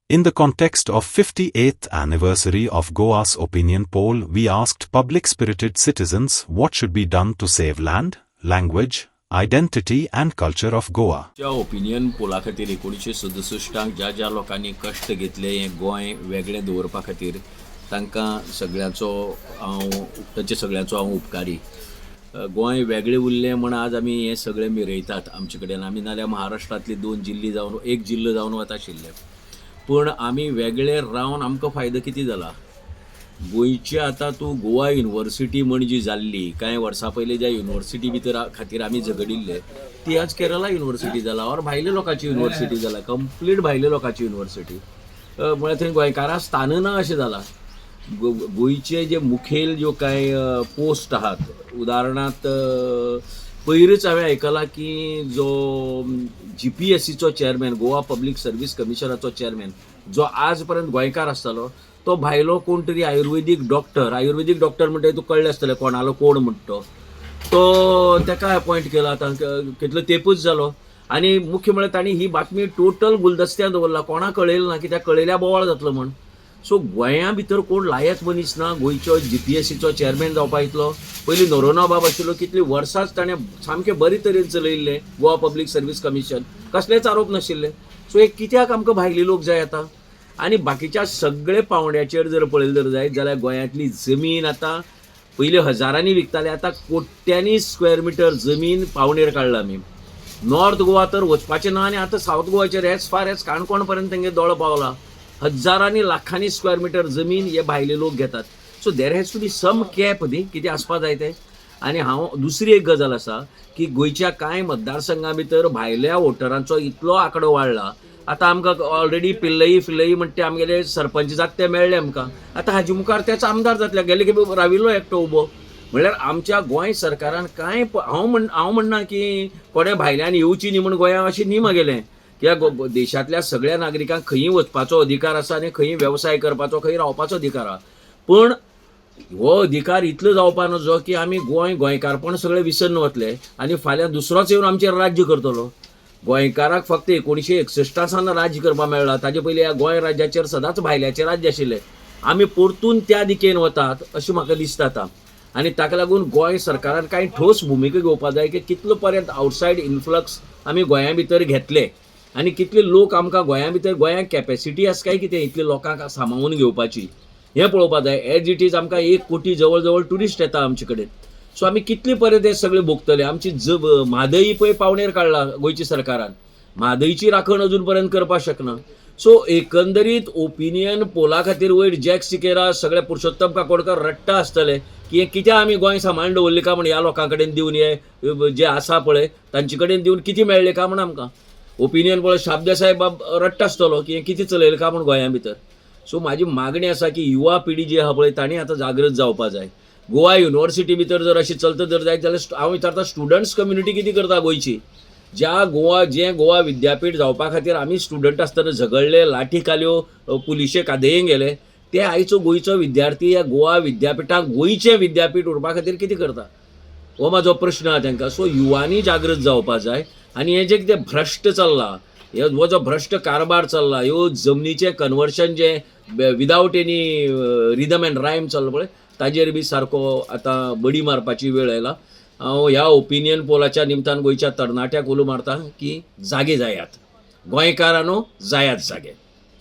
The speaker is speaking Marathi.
In the context of 58th anniversary of Goa's opinion poll, we asked public-spirited citizens what should be done to save land, language, identity and culture of Goa. त्या ओपिनियन पोला खातीर 1967 ज्या लोकांनी कश्ट घेतले हे गोंय वेगळें दवरपा खातीर तांकां सगळ्यांचो हांव उपकारी. गोंय वेगळें उरलें म्हण आज आमी हे सगळें मिरयतात आमचे कडेन. आमी नाल्यार महाराष्ट्रांतली 2 जिल्ली जावन एक जिल्लो जावन वता आशिल्ले, पूण आमी वेगळे रावन आमकां फायदो कितें जाला? गोंयची आतां तूं गोवा युनिवर्सिटी म्हण जी जाल्ली कांय वर्सां पयलीं ज्या युनिवर्सिटी भितर खातीर आमी झगडिल्ले ती आज केरला युनिवर्सिटी जाला और भायल्या लोकांची युनिवर्सिटी जाला, कंप्लीट भायल्या लोकांची युनिवर्सिटी. म्हळ्यार थंय गोंयकारां स्थान ना अशें जाला. गोंयचे जे मुखेल जो कांय पोस्ट आहात, उदाहरणार्थ पयरूच हांवें आयकलां की जो GPSCचो चेअरमॅन, गोवा पब्लीक सर्वीस कमिशनाचो चेअरमॅन, जो आज पर्यंत गोंयकार आसतालो तो भायलो कोण तरी आयुर्वेदीक डॉक्टर म्हणटा तूं कळ्ळें आसतलें कोणालो कोण म्हणटा तो ताका अपॉयंट केला. आतां कितलो तेंपूच जालो आनी मुख्य म्हळ्यार तांणी ही बातमी टोटल गुलदस्त्यान दवरला, कोणाक कळयलें ना, कित्याक कळयल्या बोवाळ जातलो म्हण. सो गोंया भितर कोण लायक मनीस ना गोंयचो GPSCचो चेअरमॅन जावपा इतलो. पयलीं नोरोना बाब आशिल्लो, कितली वर्सांच ताणें सामकें बरे तरेन चलयल्लें गोवा पब्लीक सर्वीस कमिशन, कसलेच आरोप नाशिल्ले. सो एक कित्याक आमकां भायले लोक जाय आतां? आनी बाकीच्या सगळे पावंड्याचेर जर पळयलें जर जायत जाल्यार गोंयांतली जमीन आतां पयलीं हजारांनी विकताले, आतां कोट्यांनी स्क्वेअर मिटर जमीन पावंडेर काडला आमी. नॉर्थ गोवा तर वचपाचें ना आनी आतां सावथ गोवाचेर एज फार एज काणकोण पर्यंत तेंगे दोळो पावला. हजारांनी लाखांनी स्क्वेअर मिटर जमीन हे भायले लोक घेतात. So there has to be some cap न्ही, कितें आसपा जाय तें. आनी हांव दुसरी एक गजाल आसा की गोंयच्या कांय मतदारसंघां भितर भायल्या वोटरांचो इतलो आंकडो वाडला. आतां आमकां ऑलरेडी पिल्लई म्हणटा आमगेले सरपंच जाता ते मेळ्ळे आमकां. आतां हाजे मुखार तेच आमदार जातले, गेले की राविल्लो एकटो उबो. म्हळ्यार आमच्या गोंय सरकारान कांय हांव म्हणना की कोणे भायल्यान येवची न्ही म्हण गोंया अशें न्ही म्हागेलें. कित्याक देशांतल्या सगळ्या नागरिकांक खंयी वचपाचो अधिकार आसा आनी खंयी वेवसाय करपाचो, खंय रावपाचो अधिकार आसा. पण हो अधिकार इतलो जावपा नजो की आमी गोंयकारपण सगळें विसरून वतले आनी फाल्यां दुसरोच येवन आमचेर राज्य करतलो. गोंयकाराक फक्त 1961 सावन राज्य करपाक मेळ्ळा, ताजे पयलीं ह्या गोंय राज्याचेर सदांच भायल्याचें राज्य आशिल्लें. आमी परतून त्या दिकेन वतात अशें म्हाका दिसता आतां. आनी ताका लागून गोंय सरकारान कांय ठोस भुमिका घेवपाक जाय की कितलो पर्यंत आवटसायड इन्फ्लक्स आमी गोंया भितर घेतले आनी कितले लोक आमकां गोंया भितर गोंयांत कॅपॅसिटी आसा काय कितें इतले लोकांक सांबाळून घेवपाची हें पळोवपाक जाय. एज इट इज आमकां 1 कोटी जवळ जवळ ट्युरिस्ट येता आमचे कडेन. सो आमी कितले पर्यंत हे सगळे भोगतले? आमची म्हादई पळय पावणेर काडला गोंयच्या सरकारान, म्हादईची राखण अजून पर्यंत करपाक शकना. सो एकंदरीत ओपिनियन पोला खातीर वयर जॅक सिकेरा सगळे पुरुषोत्तम काकोडकर रट्टा आसतले की कित्याक आमी गोंय सांबाळून दवरलें काय म्हण ह्या लोकां कडेन दिवन हे जे आसा पळय तांचे कडेन दिवन कितें मेळ्ळें काय म्हण आमकां. ओपिनियन पळय शाबदेसाय बाब रट्टा आसतलो की हें कितें चलयलें काय म्हण गोंया भितर. सो म्हाजी मागणी आसा की युवा पिढी जी आहा पळय तांणी आतां जागृत जावपा जाय. गोवा युनिवर्सिटी भितर जर अशी चलता जर जायत जाल्यार हांव विचारता स्टुडंट्स कम्युनिटी कितें करता गोंयची? जें गोवा विद्यापीठ जावपा खातीर आमी स्टुडंट आसतना झगडले, लाठी काल्यो, पुलिशे कादेयेक गेले, ते आयचो गोंयचो विद्यार्थी ह्या गोवा विद्यापिठाक गोंयचें विद्यापीठ उरपा खातीर कितें करता? हो म्हाजो प्रश्न आहा तांकां. सो युवांनी जागृत जावपा जाय आनी हें जें कितें भ्रश्ट चल्ला, हो जो भ्रश्ट कारबार चल्ला, ह्यो जमनीचें कन्वर्शन जें विदावट एनी रिदम एंड रायम चल्ला पळय ताजेर बी सारको आतां बडी मारपाची वेळ आयला. हांव ह्या ओपिनियन पोलाच्या निमतान गोंयच्या तरणाट्याक उलो मारता की जागे जायात, गोंयकारांनो जायात जागे.